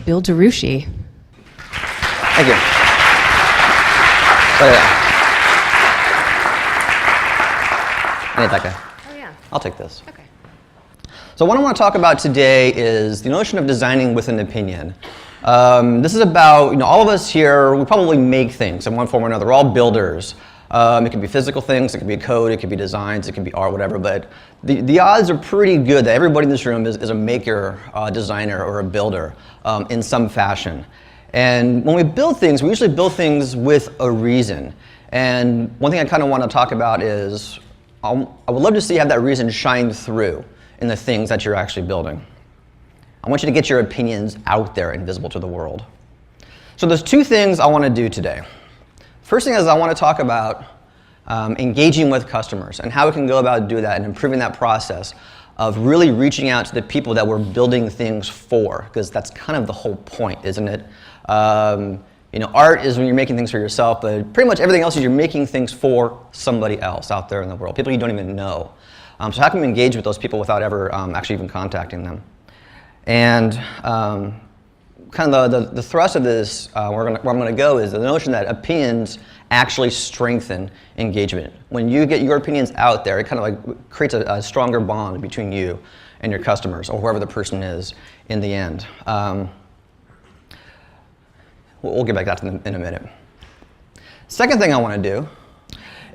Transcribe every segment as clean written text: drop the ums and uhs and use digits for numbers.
Bill DeRucci. Thank you. I need that guy. Oh, yeah. I'll take this. Okay. So what I want to talk about today is the notion of designing with an opinion. This is about, all of us here, we probably make things in one form or another. We're all builders. It can be physical things, it can be code, it can be designs, it can be art, whatever, but the odds are pretty good that everybody in this room is a maker, designer, or a builder in some fashion. And when we build things, we usually build things with a reason. And one thing I kind of want to talk about is I would love to see have that reason shine through in the things that you're actually building. I want you to get your opinions out there and visible to the world. So there's two things I want to do today. First thing is I want to talk about engaging with customers and how we can go about doing that and improving that process of really reaching out to the people that we're building things for, because that's kind of the whole point, isn't it? Art is when you're making things for yourself, but pretty much everything else is you're making things for somebody else out there in the world, people you don't even know. So how can we engage with those people without ever actually even contacting them? And kind of the thrust of this, where I'm going to go, is the notion that opinions actually strengthen engagement. When you get your opinions out there, it kind of like creates a stronger bond between you and your customers, or whoever the person is in the end. We'll get back to that in a minute. Second thing I want to do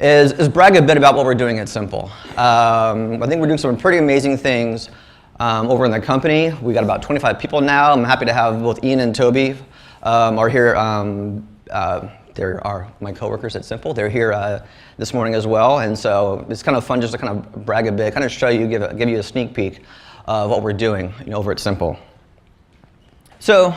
is brag a bit about what we're doing at Simple. I think we're doing some pretty amazing things over in the company. We got about 25 people now. I'm happy to have both Ian and Toby are here. There are my coworkers at Simple. They're here this morning as well, and so it's kind of fun just to kind of brag a bit, kind of show you, give you a sneak peek of what we're doing over at Simple. So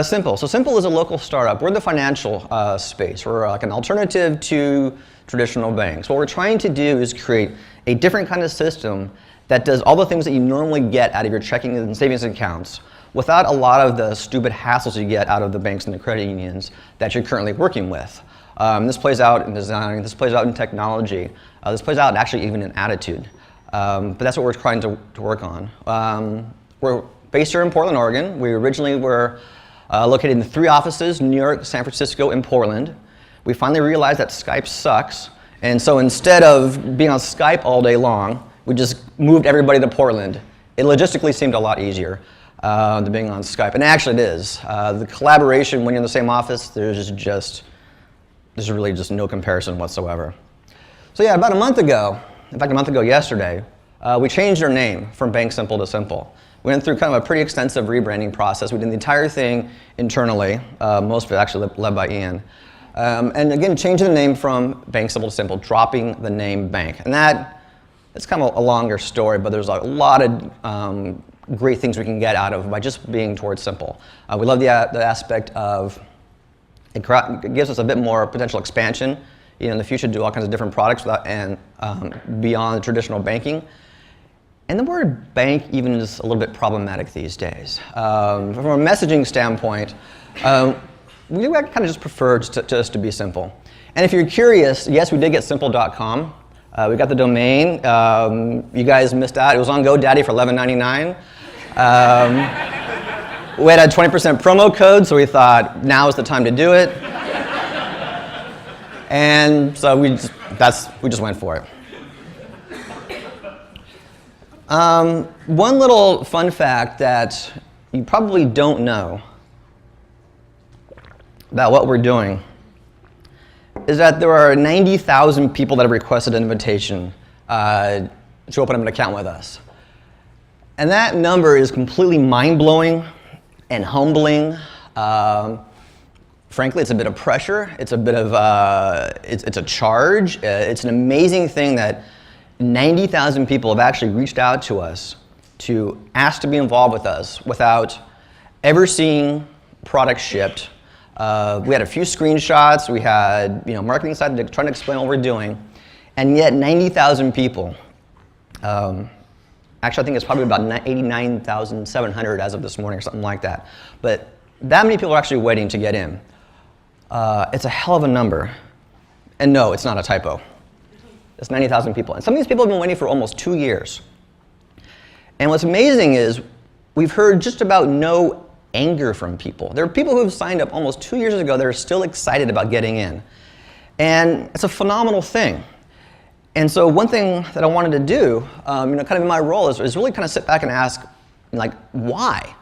Simple. So Simple is a local startup. We're in the financial space. We're like an alternative to traditional banks. What we're trying to do is create a different kind of system that does all the things that you normally get out of your checking and savings accounts without a lot of the stupid hassles you get out of the banks and the credit unions that you're currently working with. This plays out in design, this plays out in technology, this plays out actually even in attitude. But that's what we're trying to work on. We're based here in Portland, Oregon. We originally were located in 3 offices, New York, San Francisco, and Portland. We finally realized that Skype sucks, and so instead of being on Skype all day long, we just moved everybody to Portland. It logistically seemed a lot easier than being on Skype, and actually it is. The collaboration when you're in the same office, there's really just no comparison whatsoever. So yeah, about a month ago, in fact a month ago yesterday, we changed our name from Bank Simple to Simple. We went through kind of a pretty extensive rebranding process. We did the entire thing internally, most of it actually led by Ian. And again, changing the name from Bank Simple to Simple, dropping the name Bank. And it's kind of a longer story, but there's a lot of great things we can get out of by just being towards Simple. We love the aspect of it gives us a bit more potential expansion in the future to do all kinds of different products and beyond traditional banking. And the word bank even is a little bit problematic these days. From a messaging standpoint, we kind of just prefer just to be simple. And if you're curious, yes, we did get simple.com. We got the domain. You guys missed out. It was on GoDaddy for $11.99. We had a 20% promo code, so we thought now is the time to do it. And so we just went for it. One little fun fact that you probably don't know about what we're doing is that there are 90,000 people that have requested an invitation to open up an account with us. And that number is completely mind-blowing and humbling. Frankly, it's a bit of pressure. It's a bit of, it's a charge. It's an amazing thing that 90,000 people have actually reached out to us to ask to be involved with us without ever seen product shipped. We had a few screenshots. We had marketing side trying to explain what we're doing, and yet 90,000 people. Actually, I think it's probably about 89,700 as of this morning or something like that. But that many people are actually waiting to get in. It's a hell of a number. And no, it's not a typo. It's 90,000 people. And some of these people have been waiting for almost 2 years. And what's amazing is we've heard just about no anger from people. There are people who have signed up almost 2 years ago that are still excited about getting in. And it's a phenomenal thing. And so one thing that I wanted to do, kind of in my role, is really kind of sit back and ask, why?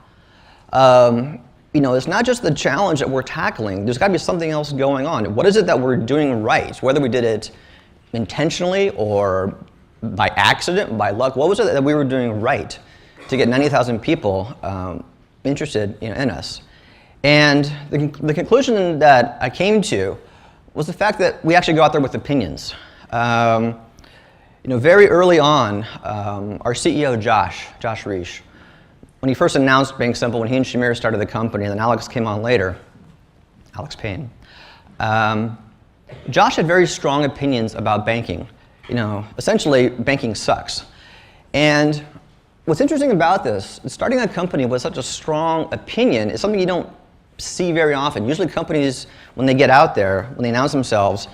It's not just the challenge that we're tackling. There's got to be something else going on. What is it that we're doing right? Whether we did it intentionally or by accident, by luck, what was it that we were doing right to get 90,000 people interested in us? And the conclusion that I came to was the fact that we actually go out there with opinions. Very early on, our CEO, Josh Reish, when he first announced Bank Simple, when he and Shamir started the company, and then Alex came on later, Alex Payne, Josh had very strong opinions about banking. Essentially, banking sucks. And what's interesting about this, starting a company with such a strong opinion is something you don't see very often. Usually companies, when they get out there, when they announce themselves,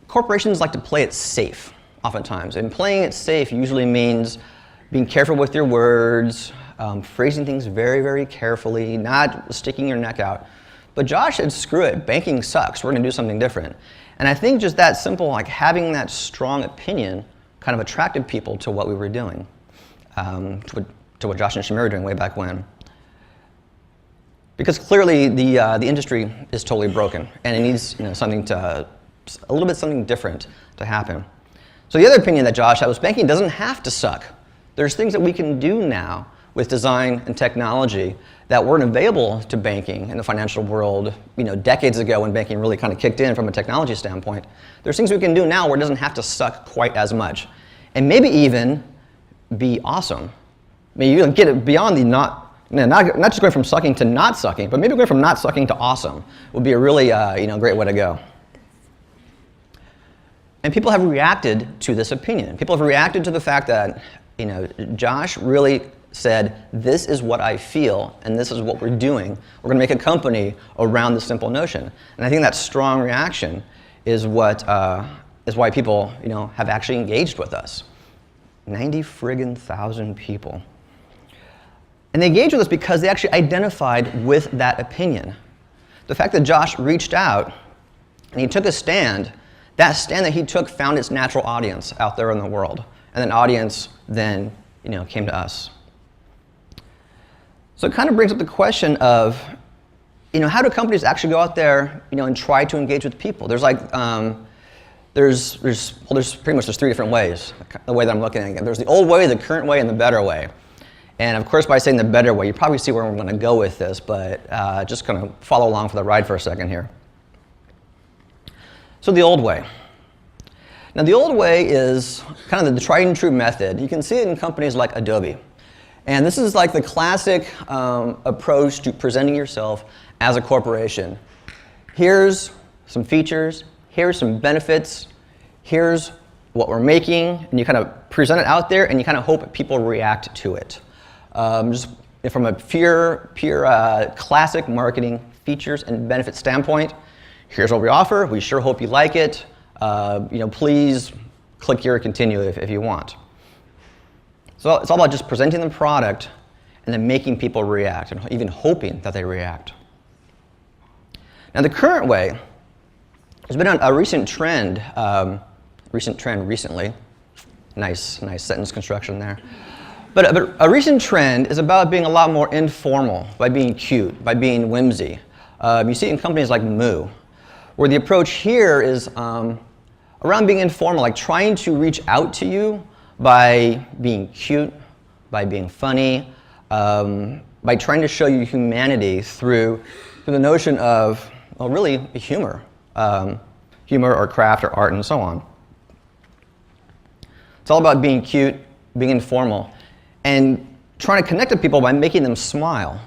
corporations like to play it safe, oftentimes. And playing it safe usually means being careful with your words, phrasing things very, very carefully, not sticking your neck out. But Josh said, screw it, banking sucks, we're gonna do something different. And I think just that simple, having that strong opinion kind of attracted people to what we were doing, to what Josh and Shamir were doing way back when. Because clearly the industry is totally broken, and it needs something different to happen. So the other opinion that Josh had was banking doesn't have to suck. There's things that we can do now with design and technology that weren't available to banking in the financial world, decades ago when banking really kind of kicked in from a technology standpoint. There's things we can do now where it doesn't have to suck quite as much, and maybe even be awesome. Maybe you get it beyond the not just going from sucking to not sucking, but maybe going from not sucking to awesome would be a really great way to go. And people have reacted to this opinion. People have reacted to the fact that Josh really said, this is what I feel, and this is what we're doing. We're going to make a company around this simple notion. And I think that strong reaction is why people have actually engaged with us. 90,000 people. And they engaged with us because they actually identified with that opinion. The fact that Josh reached out and he took a stand, that stand that he took found its natural audience out there in the world. And an audience then came to us. So it kind of brings up the question of, how do companies actually go out there, and try to engage with people? There's pretty much three different ways, the way that I'm looking at it. There's the old way, the current way, and the better way. And of course, by saying the better way, you probably see where I'm going to go with this, but just kind of follow along for the ride for a second here. So the old way. Now the old way is kind of the tried and true method. You can see it in companies like Adobe. And this is like the classic approach to presenting yourself as a corporation. Here's some features, here's some benefits, here's what we're making, and you kind of present it out there and you kind of hope people react to it. Just from a pure classic marketing features and benefit standpoint, here's what we offer, we sure hope you like it. Please click here or continue if you want. So it's all about just presenting the product and then making people react and even hoping that they react. Now the current way, there's been a recent trend recently. Nice sentence construction there. But a recent trend is about being a lot more informal, by being cute, by being whimsy. You see it in companies like Moo, where the approach here is around being informal, like trying to reach out to you by being cute, by being funny, by trying to show you humanity through the notion of, well, really humor or craft or art and so on. It's all about being cute, being informal, and trying to connect to people by making them smile,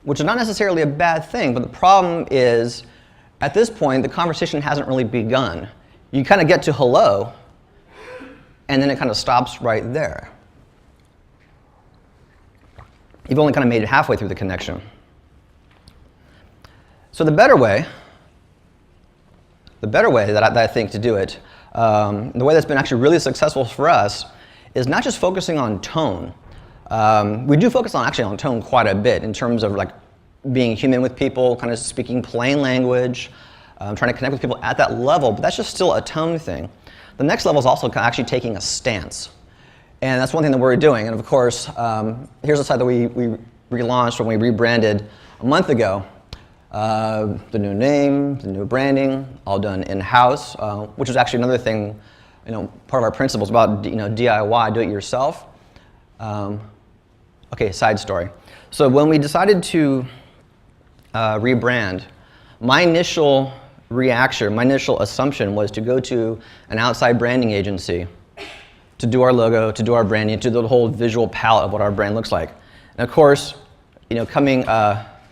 which is not necessarily a bad thing, but the problem is, at this point, the conversation hasn't really begun. You kind of get to hello, and then it kind of stops right there. You've only kind of made it halfway through the connection. So the better way that I think to do it, the way that's been actually really successful for us, is not just focusing on tone. We do focus on tone quite a bit in terms of like being human with people, kind of speaking plain language, trying to connect with people at that level, but that's just still a tone thing. The next level is also actually taking a stance. And that's one thing that we're doing. And of course, here's a site that we relaunched when we rebranded a month ago. The new name, the new branding, all done in-house, which is actually another thing, part of our principles about DIY, do it yourself. Okay, side story. So when we decided to rebrand, my initial reaction, my initial assumption was to go to an outside branding agency to do our logo, to do our branding, to do the whole visual palette of what our brand looks like. And of course, coming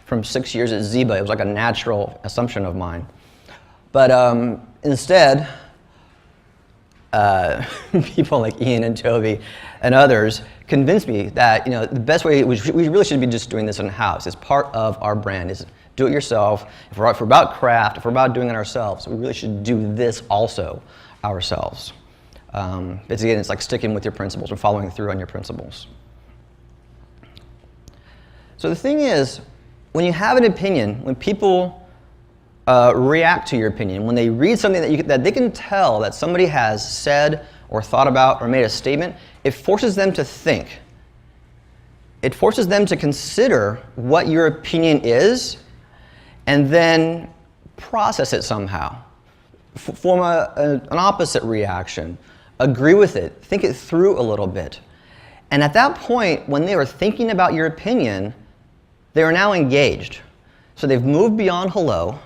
from 6 years at Ziba, it was like a natural assumption of mine. But instead, people like Ian and Toby and others convinced me that the best way, we really should be just doing this in-house. It's part of our brand. Is do it yourself. If we're about craft, if we're about doing it ourselves, we really should do this also ourselves. It's like sticking with your principles or following through on your principles. So the thing is, when you have an opinion, when people react to your opinion, when they read something that they can tell that somebody has said or thought about or made a statement, it forces them to think. It forces them to consider what your opinion is and then process it somehow. Form an opposite reaction. Agree with it. Think it through a little bit. And at that point, when they are thinking about your opinion, they are now engaged. So they've moved beyond hello,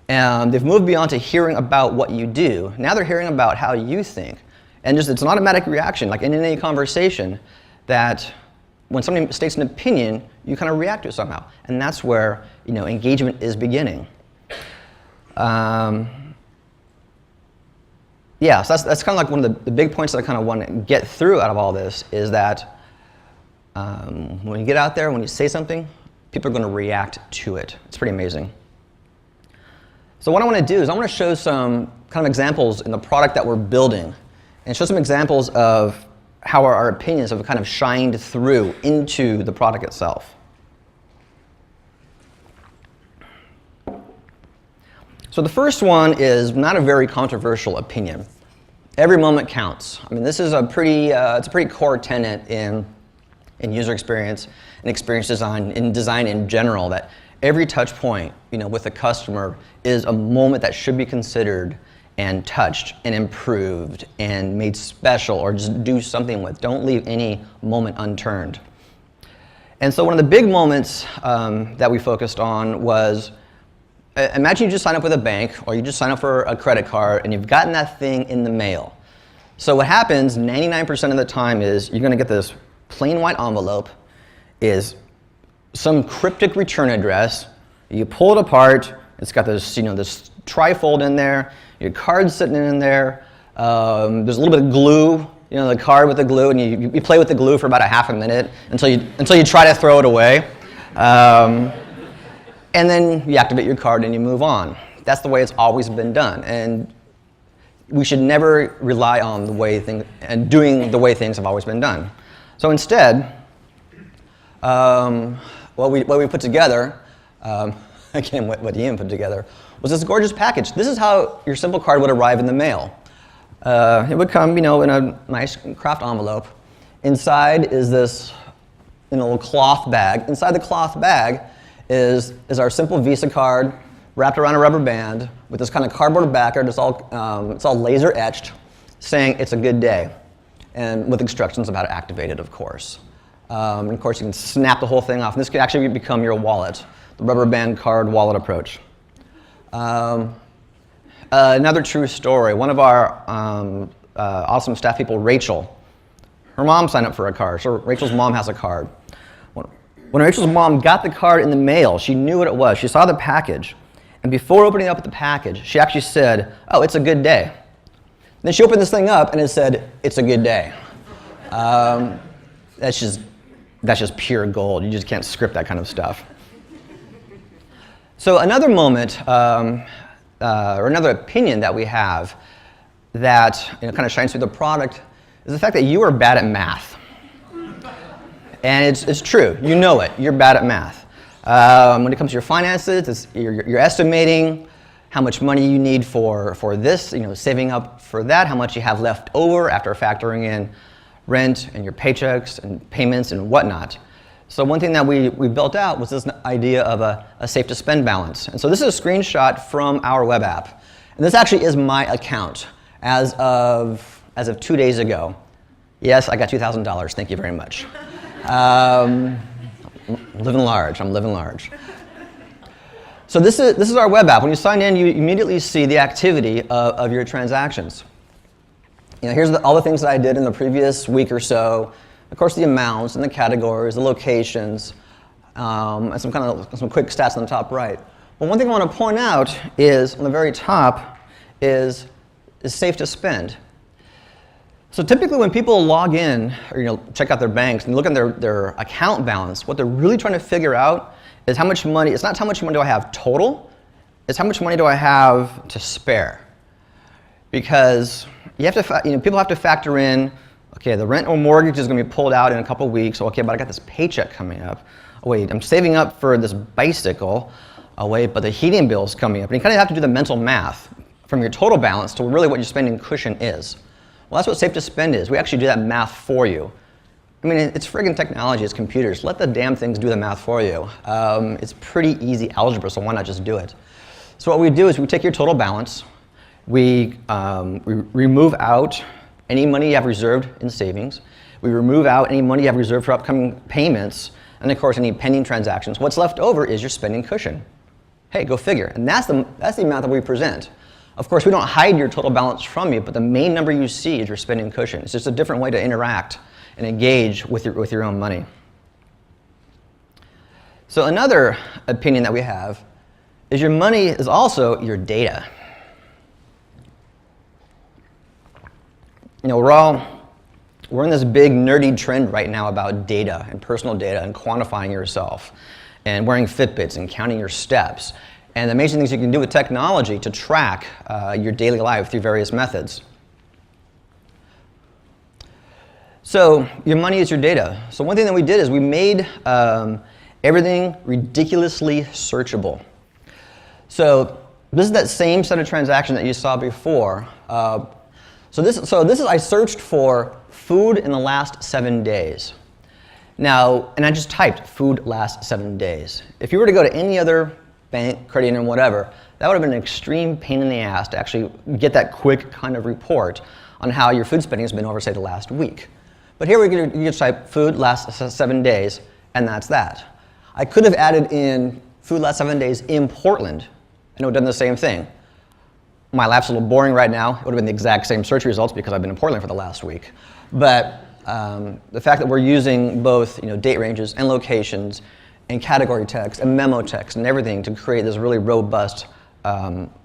and they've moved beyond to hearing about what you do. Now they're hearing about how you think. And it's an automatic reaction, like in any conversation, that when somebody states an opinion, you kind of react to it somehow. And that's where engagement is beginning. Yeah, so that's kind of like one of the big points that I kind of want to get through out of all this is that when you get out there, when you say something, people are going to react to it. It's pretty amazing. So what I want to do is I want to show some kind of examples in the product that we're building and show some examples of how our opinions have kind of shined through into the product itself. So the first one is not a very controversial opinion. Every moment counts. I mean, this is it's a pretty core tenet in user experience and experience design, in design in general, that every touch point, with a customer is a moment that should be considered and touched and improved and made special or just do something with. Don't leave any moment unturned. And so one of the big moments that we focused on was, imagine you just sign up with a bank or you just sign up for a credit card and you've gotten that thing in the mail. So what happens 99% of the time is you're going to get this plain white envelope, is some cryptic return address. You pull it apart, it's got this, this trifold in there, your card's sitting in there, there's a little bit of glue, the card with the glue, and you play with the glue for about a half a minute until you try to throw it away. And then you activate your card and you move on. That's the way it's always been done. And we should never rely on the way doing the way things have always been done. So instead, what we put together, again, what Ian put together, was this gorgeous package. This is how your Simple card would arrive in the mail. It would come, in a nice craft envelope. Inside is this, little cloth bag. Inside the cloth bag is our Simple Visa card wrapped around a rubber band with this kind of cardboard backer. It's all laser etched, saying it's a good day, and with instructions about how to activate it, of course. And of course, you can snap the whole thing off. And this could actually become your wallet, the rubber band card wallet approach. Another true story. One of our awesome staff people, Rachel, Her mom signed up for a card, so Rachel's mom has a card. When Rachel's mom got the card in the mail, she knew what it was. She saw the package. And before opening up the package, she actually said, "Oh, it's a good day." Then she opened this thing up and it said, "It's a good day." That's just pure gold. You just can't script that kind of stuff. So another moment, or another opinion that we have that kind of shines through the product is the fact that you are bad at math. And it's true. You know it. You're bad at math. When it comes to your finances, you're estimating how much money you need for this, saving up for that, how much you have left over after factoring in rent and your paychecks and payments and whatnot. So one thing that we built out was this idea of a safe to spend balance. And so this is a screenshot from our web app. And this actually is my account as of 2 days ago. Yes, I got $2,000. Thank you very much. I'm living large. So this is our web app. When you sign in, you immediately see the activity of your transactions. Here's all the things that I did in the previous week or so. Of course, the amounts and the categories, the locations, and some quick stats on the top right. But one thing I want to point out is on the very top is safe to spend. So typically when people log in or check out their banks and look at their account balance, what they're really trying to figure out is how much money. It's not how much money do I have total, it's how much money do I have to spare. Because you have to, people have to factor in, okay, the rent or mortgage is going to be pulled out in a couple weeks. Okay, but I got this paycheck coming up. Oh, wait, I'm saving up for this bicycle. Oh, wait, but the heating bill is coming up. And you kind of have to do the mental math from your total balance to really what your spending cushion is. Well, that's what Safe to Spend is. We actually do that math for you. I mean, it's friggin' technology, it's computers. Let the damn things do the math for you. It's pretty easy algebra, so why not just do it? So what we do is we take your total balance, we remove out any money you have reserved in savings, we remove out any money you have reserved for upcoming payments, and of course any pending transactions. What's left over is your spending cushion. Hey, go figure. And that's the amount that we present. Of course, we don't hide your total balance from you, but the main number you see is your spending cushion. It's just a different way to interact and engage with your own money. So another opinion that we have is your money is also your data. We're in this big nerdy trend right now about data and personal data and quantifying yourself and wearing Fitbits and counting your steps and the amazing things you can do with technology to track your daily life through various methods. So your money is your data. So one thing that we did is we made everything ridiculously searchable. So this is that same set of transactions that you saw before. So this is I searched for food in the last 7 days. Now, and I just typed food last 7 days. If you were to go to any other bank, credit union, whatever, that would have been an extreme pain in the ass to actually get that quick kind of report on how your food spending has been over, say, the last week. But here you just type food last 7 days, and that's that. I could have added in food last 7 days in Portland, and it would have done the same thing. My lap's a little boring right now. It would have been the exact same search results because I've been in Portland for the last week. But the fact that we're using both date ranges and locations and category text and memo text and everything to create this really robust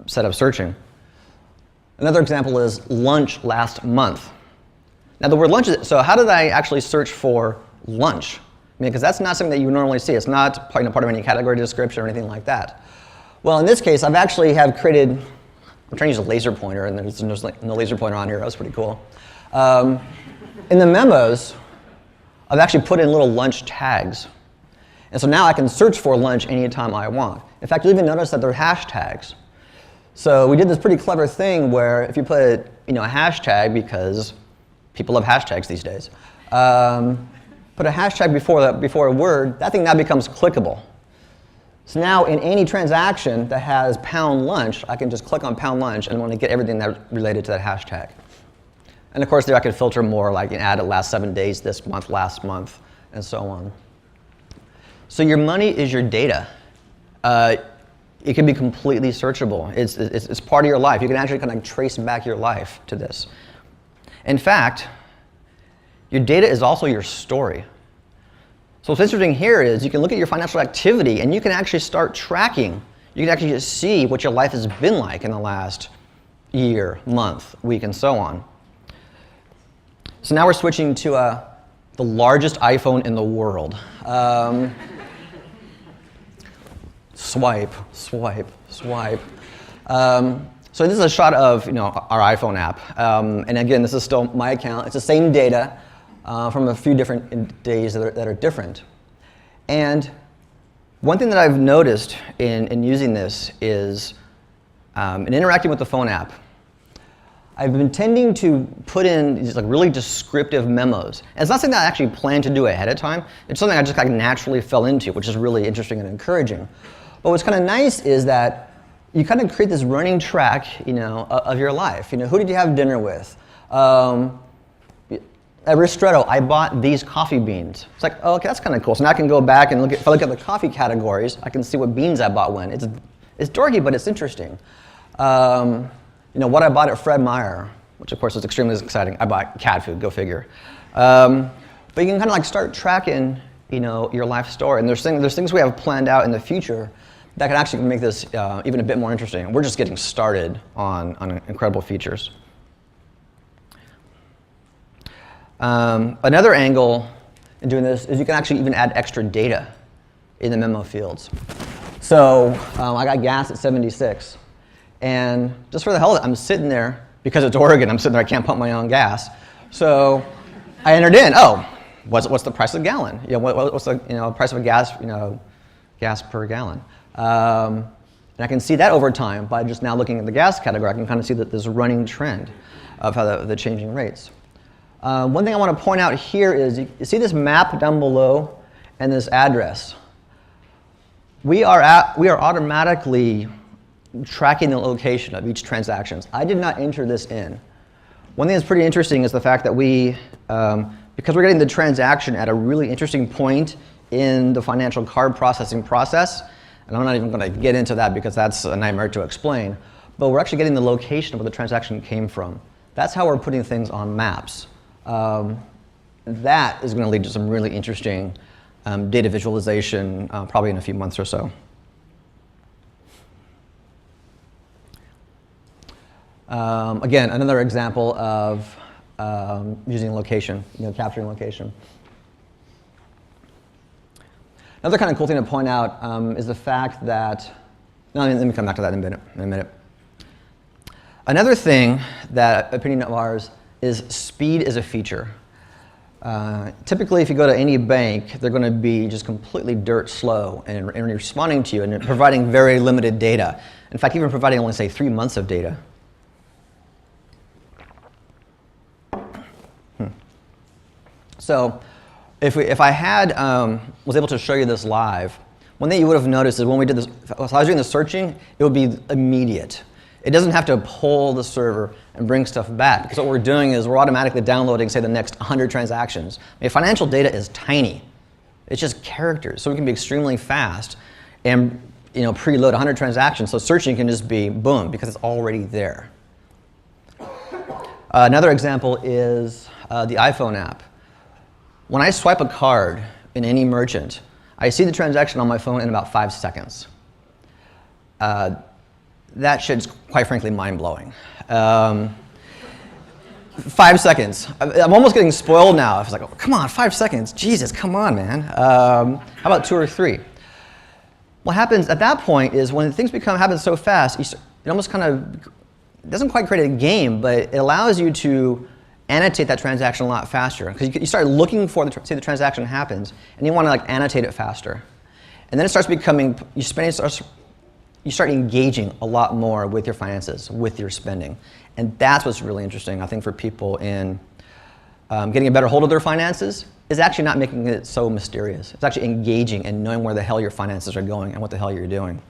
set of searching. Another example is lunch last month. Now the word lunch is, so how did I actually search for lunch? Because that's not something that you normally see. It's not part of any category description or anything like that. Well, in this case, I've actually created, I'm trying to use a laser pointer, and there's no laser pointer on here. That was pretty cool. In the memos, I've actually put in little lunch tags. And so now I can search for lunch anytime I want. In fact, you'll even notice that they're hashtags. So we did this pretty clever thing where if you put a hashtag, because people love hashtags these days, put a hashtag before a word, that thing now becomes clickable. So now in any transaction that has pound lunch, I can just click on pound lunch and I want to get everything that's related to that hashtag. And of course there I could filter more, like add it last 7 days, this month, last month, and so on. So your money is your data. It can be completely searchable. It's part of your life. You can actually kind of trace back your life to this. In fact, Your data is also your story. So what's interesting here is you can look at your financial activity and you can actually start tracking. You can actually just see what your life has been like in the last year, month, week, and so on. So now we're switching to the largest iPhone in the world. Swipe, swipe, swipe. So this is a shot of our iPhone app. And again, this is still my account. It's the same data from a few different days that are different. And one thing that I've noticed in using this is in interacting with the phone app, I've been tending to put in these really descriptive memos. And it's not something that I actually planned to do ahead of time. It's something I just naturally fell into, which is really interesting and encouraging. But what's kind of nice is that you kind of create this running track, of your life. Who did you have dinner with? At Ristretto, I bought these coffee beans. It's like, oh, okay, that's kind of cool. So now I can go back and if I look at the coffee categories, I can see what beans I bought when. It's dorky, but it's interesting. What I bought at Fred Meyer, which of course is extremely exciting. I bought cat food, go figure. But you can kind of start tracking, your life story. And there's things we have planned out in the future that can actually make this even a bit more interesting. We're just getting started on incredible features. Another angle in doing this is you can actually even add extra data in the memo fields. So I got gas at 76. And just for the hell of it, I'm sitting there, because it's Oregon, I'm sitting there, I can't pump my own gas. So I entered in, what's the price of a gallon? What's the price of a gas per gallon? And I can see that over time by just now looking at the gas category. I can kind of see that there's a running trend of how the changing rates. One thing I want to point out here is you see this map down below and this address. We are automatically tracking the location of each transaction. I did not enter this in. One thing that's pretty interesting is the fact that we, because we're getting the transaction at a really interesting point in the financial card processing process, and I'm not even going to get into that because that's a nightmare to explain, but we're actually getting the location of where the transaction came from. That's how we're putting things on maps. That is going to lead to some really interesting data visualization probably in a few months or so. Again, another example of using location, capturing location. Another kind of cool thing to point out is the fact that, let me come back to that in a minute. Another thing that opinion of ours is speed is a feature. Typically, if you go to any bank, they're going to be just completely dirt slow and responding to you and providing very limited data. In fact, even providing only, say, 3 months of data. So if I had was able to show you this live, one thing you would have noticed is when we did this, if I was doing the searching, it would be immediate. It doesn't have to pull the server and bring stuff back, because what we're doing is we're automatically downloading, say, the next 100 transactions. Financial data is tiny. It's just characters, so we can be extremely fast and preload 100 transactions, so searching can just be boom, because it's already there. Another example is the iPhone app. When I swipe a card in any merchant, I see the transaction on my phone in about 5 seconds. That shit's quite frankly mind-blowing. 5 seconds. I'm almost getting spoiled now. I was like, oh, come on, 5 seconds. Jesus, come on, man. How about 2 or 3? What happens at that point is when things happen so fast, it almost kind of doesn't quite create a game, but it allows you to annotate that transaction a lot faster. Because you start looking for say the transaction happens, and you want to annotate it faster. And then it starts becoming, you start engaging a lot more with your finances, with your spending. And that's what's really interesting, I think, for people in getting a better hold of their finances, is actually not making it so mysterious. It's actually engaging and knowing where the hell your finances are going and what the hell you're doing.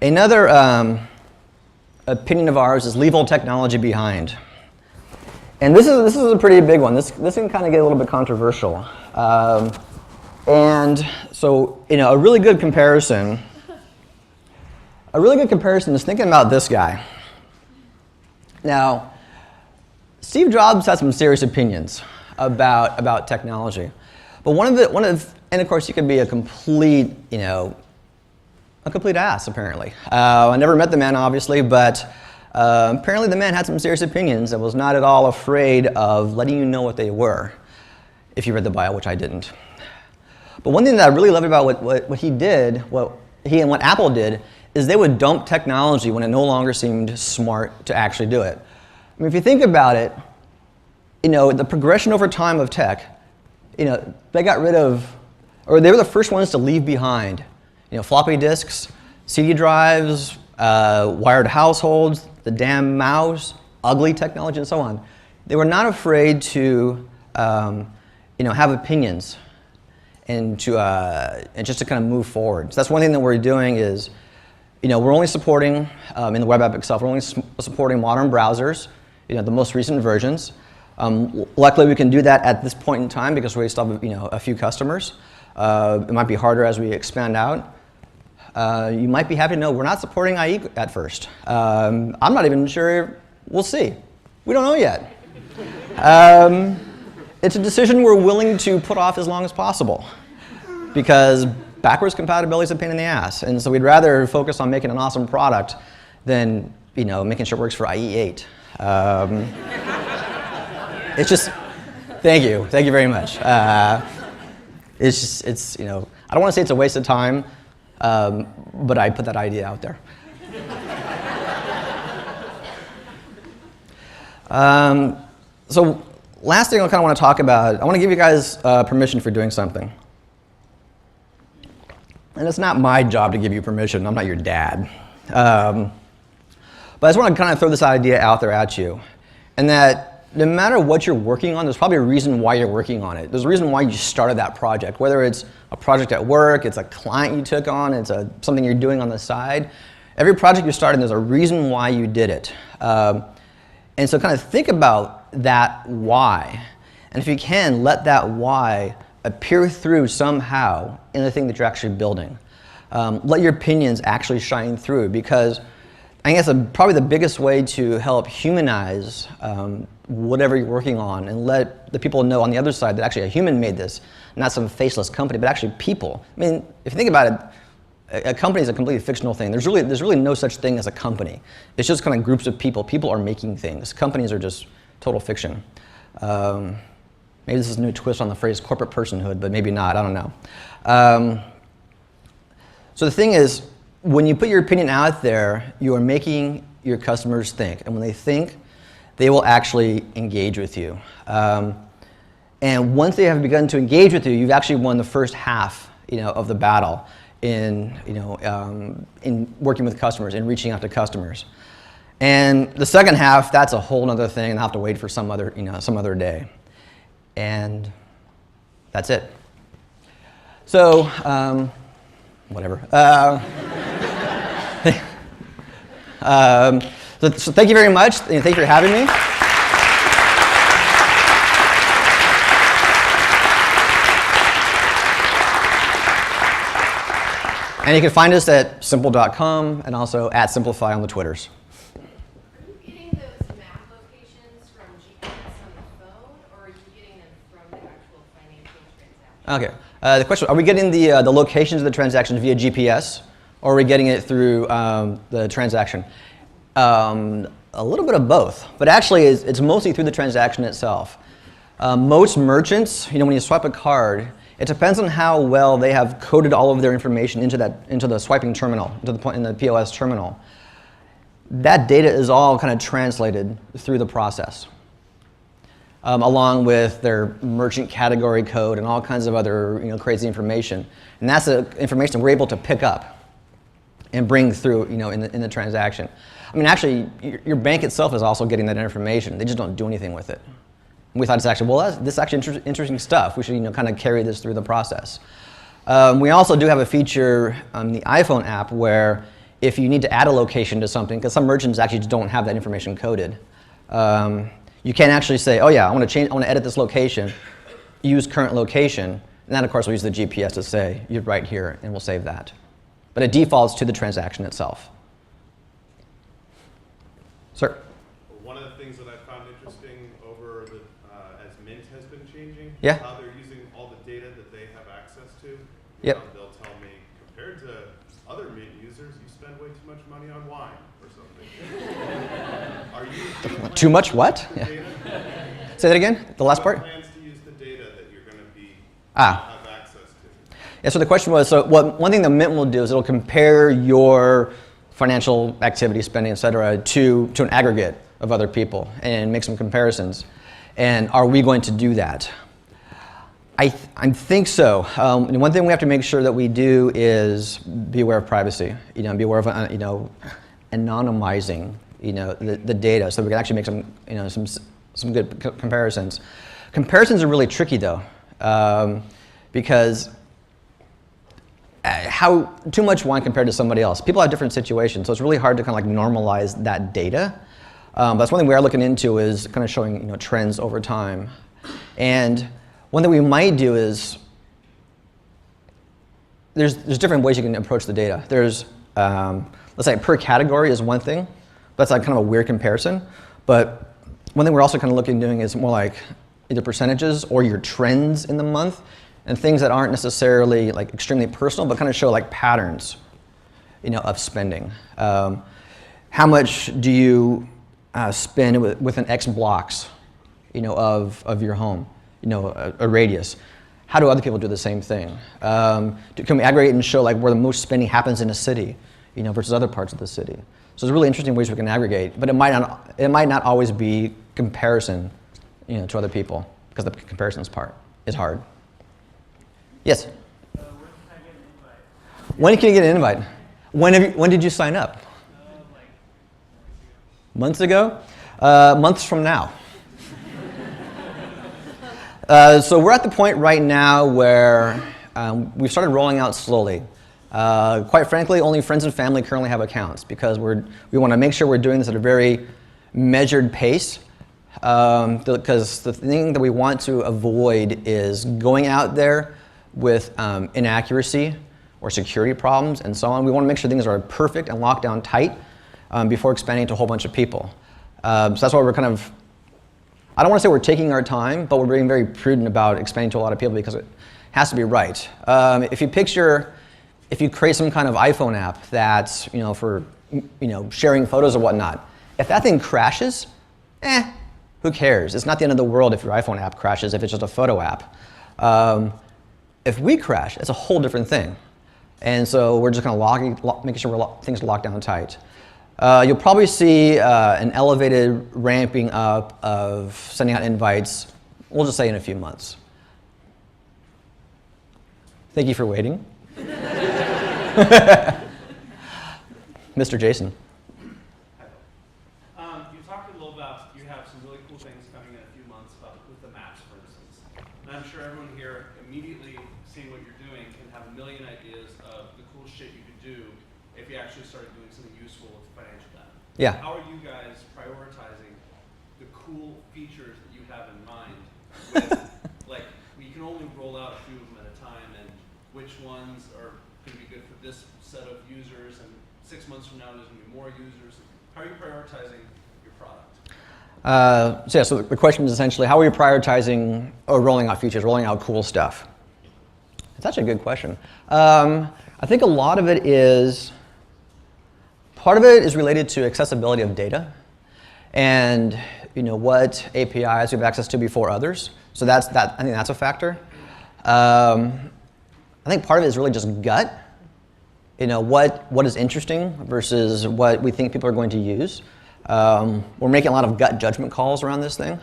Another opinion of ours is leave old technology behind. And this is a pretty big one. This can kind of get a little bit controversial. And so, a really good comparison is thinking about this guy. Now, Steve Jobs had some serious opinions about technology, but and of course you could be a complete ass apparently. I never met the man obviously, but apparently the man had some serious opinions and was not at all afraid of letting you know what they were, if you read the bio, which I didn't. But one thing that I really loved about what he did, what he and what Apple did, is they would dump technology when it no longer seemed smart to actually do it. I mean, if you think about it, the progression over time of tech, they got rid of, or they were the first ones to leave behind, floppy disks, CD drives, wired households, the damn mouse, ugly technology, and so on. They were not afraid to, have opinions and just to kind of move forward. So that's one thing that we're doing is, we're only supporting, in the web app itself, we're only supporting modern browsers, the most recent versions. Luckily, we can do that at this point in time because we still have, a few customers. It might be harder as we expand out. You might be happy to know we're not supporting IE at first. I'm not even sure. We'll see. We don't know yet. It's a decision we're willing to put off as long as possible because backwards compatibility is a pain in the ass, and so we'd rather focus on making an awesome product than making sure it works for IE8. It's just, thank you very much. It's I don't want to say it's a waste of time, but I put that idea out there. So last thing I kind of want to talk about, I want to give you guys permission for doing something. And it's not my job to give you permission. I'm not your dad. But I just want to kind of throw this idea out there at you. And that no matter what you're working on, there's probably a reason why you're working on it. There's a reason why you started that project. Whether it's a project at work, it's a client you took on, it's something you're doing on the side. Every project you're starting, there's a reason why you did it. And so kind of think about that why. And if you can, let that why appear through somehow in the thing that you're actually building. Let your opinions actually shine through, because I guess probably the biggest way to help humanize whatever you're working on and let the people know on the other side that actually a human made this, not some faceless company, but actually people. I mean, if you think about it, a company is a completely fictional thing. There's really no such thing as a company. It's just kind of groups of people. People are making things. Companies are just total fiction. Maybe this is a new twist on the phrase corporate personhood, but maybe not. I don't know. So the thing is, when you put your opinion out there, you are making your customers think. And when they think, they will actually engage with you. And once they have begun to engage with you, you've actually won the first half of the battle in working with customers and reaching out to customers. And the second half, that's a whole other thing, and I'll have to wait for some other day. And that's it. So, whatever. So thank you very much, and thank you for having me. And you can find us at simple.com and also at Simplify on the Twitters. Are you getting those map locations from GPS on the phone, or are you getting them from the actual financial transaction? Okay. The question, are we getting the locations of the transactions via GPS, or are we getting it through the transaction? A little bit of both, but actually it's mostly through the transaction itself. Most merchants, when you swipe a card, it depends on how well they have coded all of their information into the swiping terminal, in the POS terminal. That data is all kind of translated through the process, along with their merchant category code and all kinds of other crazy information. And that's the information we're able to pick up and bring through in the transaction. I mean, actually, your bank itself is also getting that information. They just don't do anything with it. And we thought this is actually interesting stuff. We should kind of carry this through the process. We also do have a feature on the iPhone app where if you need to add a location to something, because some merchants actually just don't have that information coded, you can actually say, oh yeah, I want to edit this location, use current location, and then of course we'll use the GPS to say, you're right here, and we'll save that. But it defaults to the transaction itself. Sir? One of the things that I found interesting Yeah. how they're using all the data that they have access to. Yep. They'll tell me, compared to other Mint users, you spend way too much money on wine or something. Are you Too much what? the Yeah. data? Say that again, the last part? Plans to use the data that you're going to be Ah. have access to. Yeah, so the question was, so one thing the Mint will do is it'll compare your financial activity, spending, et cetera, to an aggregate of other people and make some comparisons. And are we going to do that? I think so. One thing we have to make sure that we do is be aware of privacy, be aware of, anonymizing, the data so we can actually make some good comparisons. Comparisons are really tricky though, because how too much wine compared to somebody else. People have different situations, so it's really hard to kind of like normalize that data. But that's one thing we are looking into is kind of showing trends over time. And one thing we might do is there's different ways you can approach the data. There's let's say per category is one thing. That's like kind of a weird comparison. But one thing we're also kind of looking at doing is more like either percentages or your trends in the month, and things that aren't necessarily like extremely personal, but kind of show like patterns, of spending. How much do you spend within X blocks, of your home, a radius? How do other people do the same thing? Can we aggregate and show like where the most spending happens in a city, versus other parts of the city? So there's really interesting ways we can aggregate, but it might not always be comparison, to other people, because the comparisons part is hard. Yes. When can you get an invite? When did you sign up? Months ago? Months from now. So we're at the point right now where we've started rolling out slowly. Quite frankly, only friends and family currently have accounts because we want to make sure we're doing this at a very measured pace. Because the thing that we want to avoid is going out there with inaccuracy or security problems and so on. We want to make sure things are perfect and locked down tight before expanding to a whole bunch of people. So that's why we're kind of, I don't want to say we're taking our time, but we're being very prudent about expanding to a lot of people because it has to be right. If you create some kind of iPhone app that's, for, sharing photos or whatnot, if that thing crashes, who cares? It's not the end of the world if your iPhone app crashes, if it's just a photo app. If we crash, it's a whole different thing. And so we're just kind of making sure things are locked down tight. You'll probably see an elevated ramping up of sending out invites, we'll just say in a few months. Thank you for waiting. Mr. Jason. You talked a little about you have some really cool things coming in a few months with the maps, for instance. And I'm sure everyone here immediately seeing what you're doing can have a million ideas of the cool shit you could do if you actually started doing something useful with financial data. Yeah. How are you guys prioritizing the cool features that you have in mind? With, like, we can only roll out a few of them at a time, and which ones are going to be good for this set of users, and 6 months from now there's going to be more users. How are you prioritizing your product? So the question is essentially, how are you prioritizing or rolling out features, rolling out cool stuff? It's actually a good question. I think a lot of it is, part of it is related to accessibility of data and what APIs we have access to before others. So I think that's a factor. I think part of it is really just gut. What is interesting versus what we think people are going to use. We're making a lot of gut judgment calls around this thing.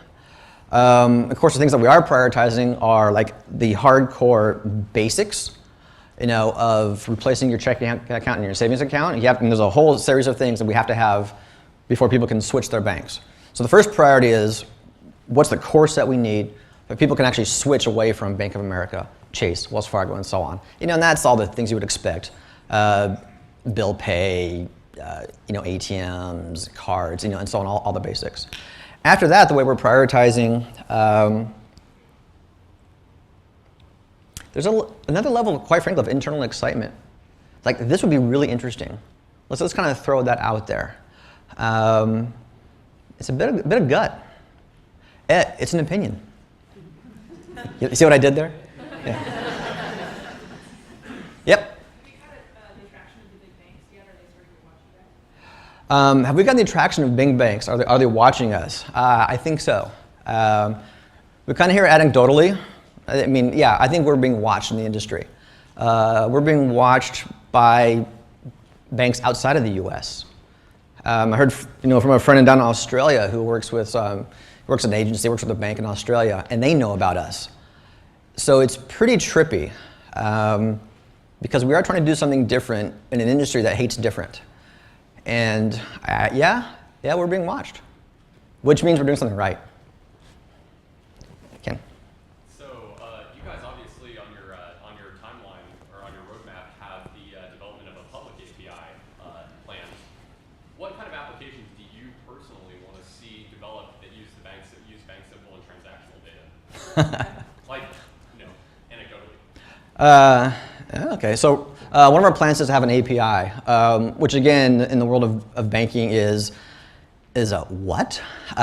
Of course, the things that we are prioritizing are like the hardcore basics, of replacing your checking account and your savings account. And there's a whole series of things that we have to have before people can switch their banks. So the first priority is what's the core set we need that people can actually switch away from Bank of America, Chase, Wells Fargo, and so on. And that's all the things you would expect. Bill pay, ATMs, cards, and so on, all the basics. After that, the way we're prioritizing, there's another level, quite frankly, of internal excitement. Like, this would be really interesting. Let's kind of throw that out there. It's a bit of gut. It's an opinion. You see what I did there? Yeah. Yep. Have you had the attraction of the big banks yet? Are they starting to watch you guys? Have we gotten the attraction of big banks? Are they watching us? I think so. We kind of hear anecdotally. I mean, yeah, I think we're being watched in the industry. We're being watched by banks outside of the U.S. I heard, from a friend down in Australia who works with works at an agency, works with a bank in Australia, and they know about us. So it's pretty trippy because we are trying to do something different in an industry that hates different. And yeah, we're being watched, which means we're doing something right. Ken. So you guys obviously on your timeline or on your roadmap have the development of a public API plan. What kind of applications do you personally want to see developed that use bank simple and transactional data? Like, anecdotally. Okay, so one of our plans is to have an API, which again, in the world of banking is a what? We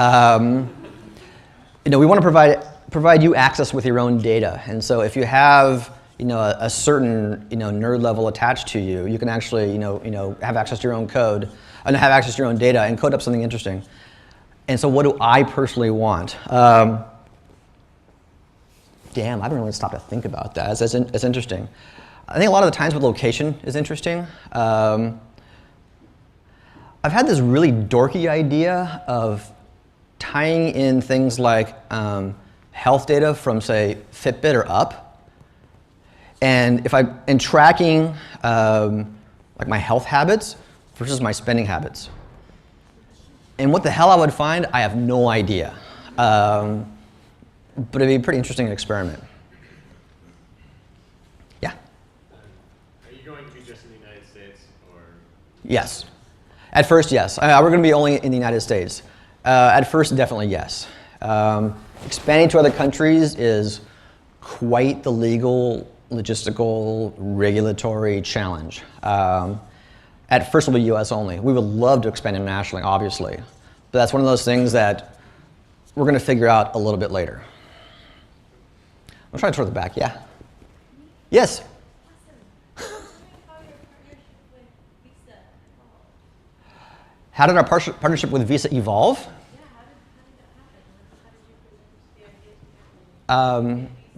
want to provide you access with your own data, and so if you have a certain nerd level attached to you, you can actually have access to your own code and have access to your own data and code up something interesting. And so, what do I personally want? Damn, I haven't really stopped to think about that. It's interesting. I think a lot of the times with location is interesting. I've had this really dorky idea of tying in things like health data from, say, Fitbit or Up, and tracking like my health habits versus my spending habits. And what the hell I would find, I have no idea. But it'd be a pretty interesting experiment. Yeah? Are you going to be just in the United States, or? Yes. At first, yes. We're going to be only in the United States. At first, definitely yes. Expanding to other countries is quite the legal, logistical, regulatory challenge. At first, it'll be US only. We would love to expand internationally, obviously. But that's one of those things that we're going to figure out a little bit later. I'm trying to toward the back, yeah? Yes? How did our partnership with Visa evolve?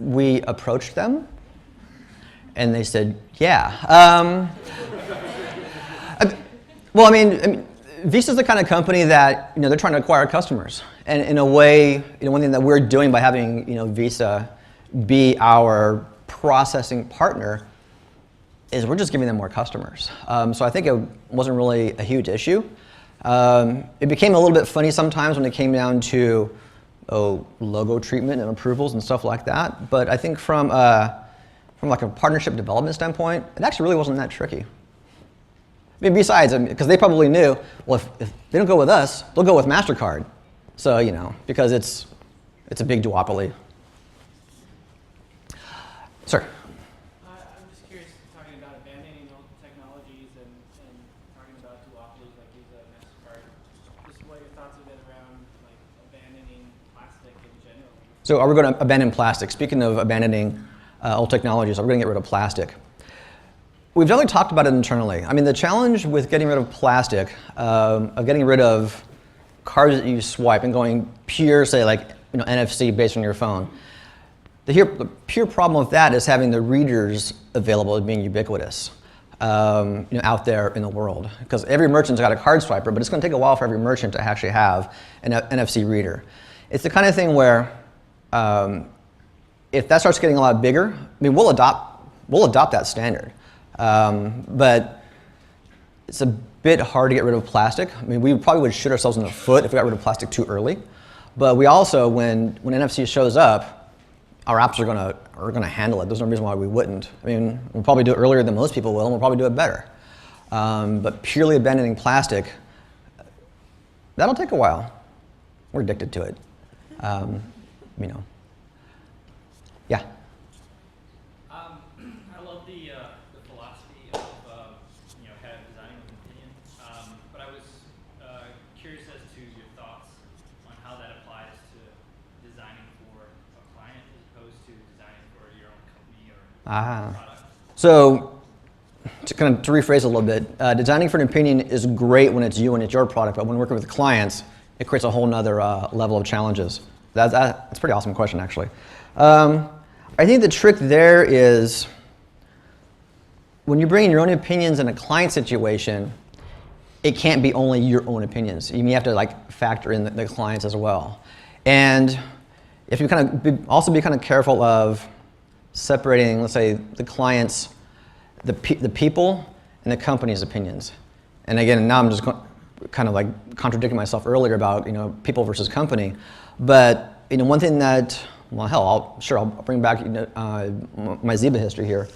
We approached them, and they said, yeah. Well, I mean, Visa's the kind of company that they're trying to acquire customers, and in a way, one thing that we're doing by having Visa be our processing partner is we're just giving them more customers. So I think it wasn't really a huge issue. It became a little bit funny sometimes when it came down to logo treatment and approvals and stuff like that. But I think from like a partnership development standpoint, it actually really wasn't that tricky. I mean, besides, because they probably knew, well, if they don't go with us, they'll go with MasterCard. So, because it's a big duopoly. Sir. I'm just curious, talking about abandoning old technologies and talking about duopolies like Visa and MasterCard, just what your thoughts have been around like abandoning plastic in general. So are we going to abandon plastic? Speaking of abandoning old technologies, are we going to get rid of plastic? We've definitely talked about it internally. I mean, the challenge with getting rid of plastic, of getting rid of cards that you swipe and going pure, say, like NFC based on your phone. The pure problem with that is having the readers available and being ubiquitous out there in the world. Because every merchant's got a card swiper, but it's going to take a while for every merchant to actually have an NFC reader. It's the kind of thing where if that starts getting a lot bigger, I mean, we'll adopt that standard. But it's a bit hard to get rid of plastic. I mean, we probably would shoot ourselves in the foot if we got rid of plastic too early. But we also, when NFC shows up, our apps are gonna handle it. There's no reason why we wouldn't. I mean, we'll probably do it earlier than most people will, and we'll probably do it better. But purely abandoning plastic, that'll take a while. We're addicted to it. Yeah. I love the philosophy of kind of designing with opinion, but I was curious as to your thoughts on how that applies to designing for a client as opposed to So to rephrase a little bit, designing for an opinion is great when it's you and it's your product, but when working with clients, it creates a whole nother level of challenges. That's a pretty awesome question, actually. I think the trick there is when you bring in your own opinions in a client situation, it can't be only your own opinions. You may have to factor in the clients as well. And if you also be careful of separating, let's say, the clients, the people, and the company's opinions. And again, now I'm just contradicting myself earlier about people versus company. But one thing that, well, hell, I'll bring back my Ziba history here.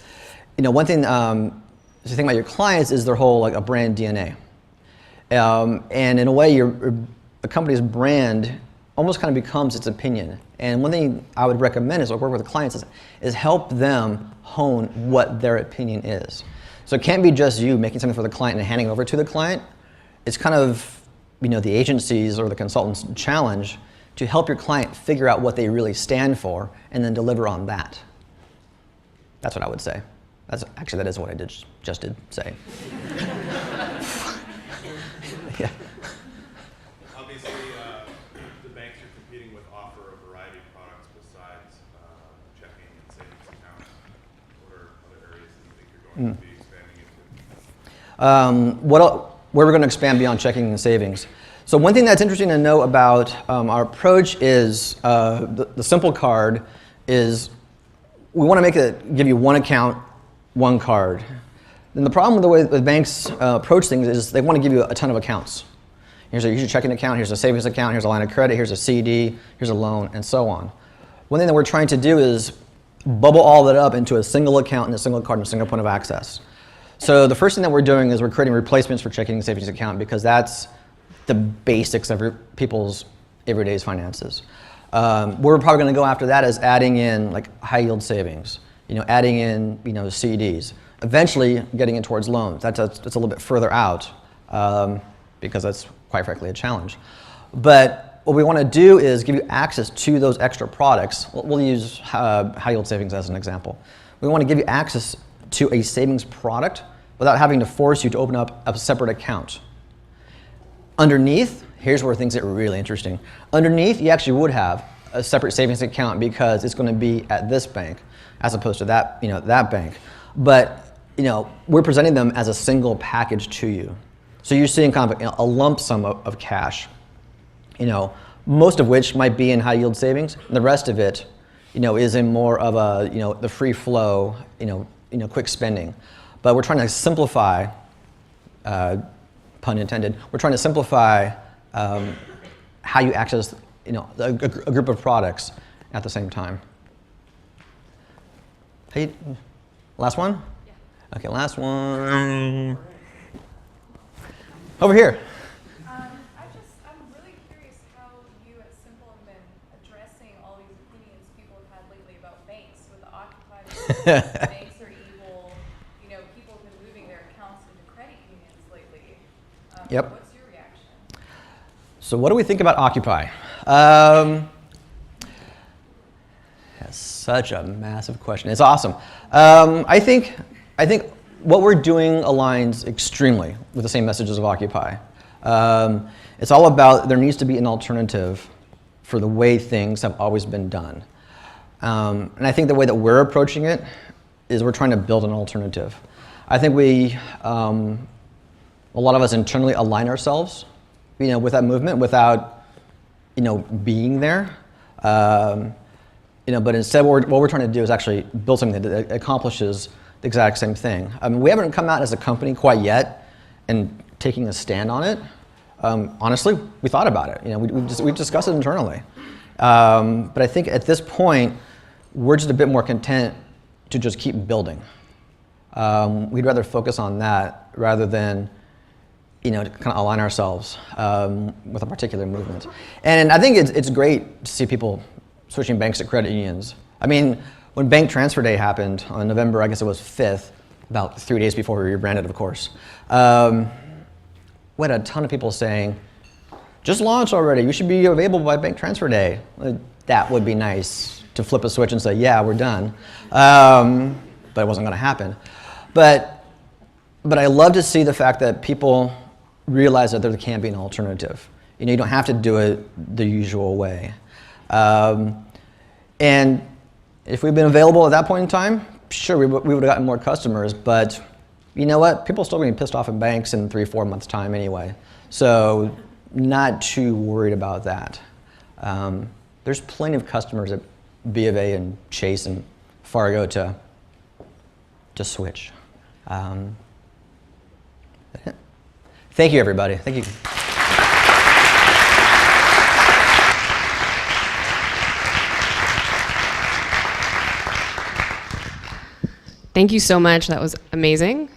One thing to think about your clients is their whole a brand DNA. And in a way, a company's brand almost becomes its opinion. And one thing I would recommend is work with clients is help them hone what their opinion is. So it can't be just you making something for the client and handing it over to the client. It's the agency's or the consultant's challenge to help your client figure out what they really stand for and then deliver on that. That's what I would say. That is what I just did say. Yeah. Obviously, the banks you're competing with offer a variety of products besides checking and savings accounts. What are other areas that you think you're going to be expanding into? Where we're going to expand beyond checking and savings. So one thing that's interesting to know about our approach is the simple card is we want to give you one account, one card. And the problem with the way the banks approach things is they want to give you a ton of accounts. Here's a checking account, here's a savings account, here's a line of credit, here's a CD, here's a loan, and so on. One thing that we're trying to do is bubble all that up into a single account and a single card and a single point of access. So the first thing that we're doing is we're creating replacements for checking and savings account because that's the basics of people's everyday finances. Where we're probably going to go after that is adding in high yield savings, adding in CDs. Eventually, getting in towards loans. That's a little bit further out because that's quite frankly a challenge. But what we want to do is give you access to those extra products. We'll use high yield savings as an example. We want to give you access to a savings product without having to force you to open up a separate account. Underneath, here's where things get really interesting. Underneath, you actually would have a separate savings account because it's going to be at this bank as opposed to that bank. But we're presenting them as a single package to you. So you're seeing a lump sum of cash, most of which might be in high yield savings, and the rest of it, is in more of the free flow, quick spending. But we're trying to simplify, pun intended, we're trying to simplify how you access, a group of products at the same time. Hey, last one? Yeah. Okay, last one. Over here. I'm really curious how you at Simple have been addressing all these opinions people have had lately about banks with the Occupy. Banks are evil. People have been moving their accounts into credit unions lately. Yep. What's your reaction? So what do we think about Occupy? That's such a massive question. It's awesome. I think what we're doing aligns extremely with the same messages of Occupy. It's all about there needs to be an alternative for the way things have always been done. And I think the way that we're approaching it is we're trying to build an alternative. I think a lot of us internally align ourselves, with that movement without, being there. But instead what we're trying to do is actually build something that accomplishes the exact same thing. We haven't come out as a company quite yet and taking a stand on it. Honestly, we thought about it. We've discussed it internally. But I think at this point, we're just a bit more content to just keep building. We'd rather focus on that rather than, to kind of align ourselves with a particular movement. And I think it's great to see people switching banks to credit unions. When Bank Transfer Day happened on November, I guess it was 5th, about 3 days before we rebranded, of course, we had a ton of people saying, just launch already, you should be available by Bank Transfer Day. That would be nice to flip a switch and say, yeah, we're done. but it wasn't going to happen. But I love to see the fact that people realize that there can be an alternative. You know, you don't have to do it the usual way. And if we'd been available at that point in time, sure, we would have gotten more customers, but you know what? People are still going to be pissed off at banks in 3-4 months' time anyway. So not too worried about that. There's plenty of customers at B of A and Chase and Fargo to switch. Thank you, everybody. Thank you. Thank you so much. That was amazing.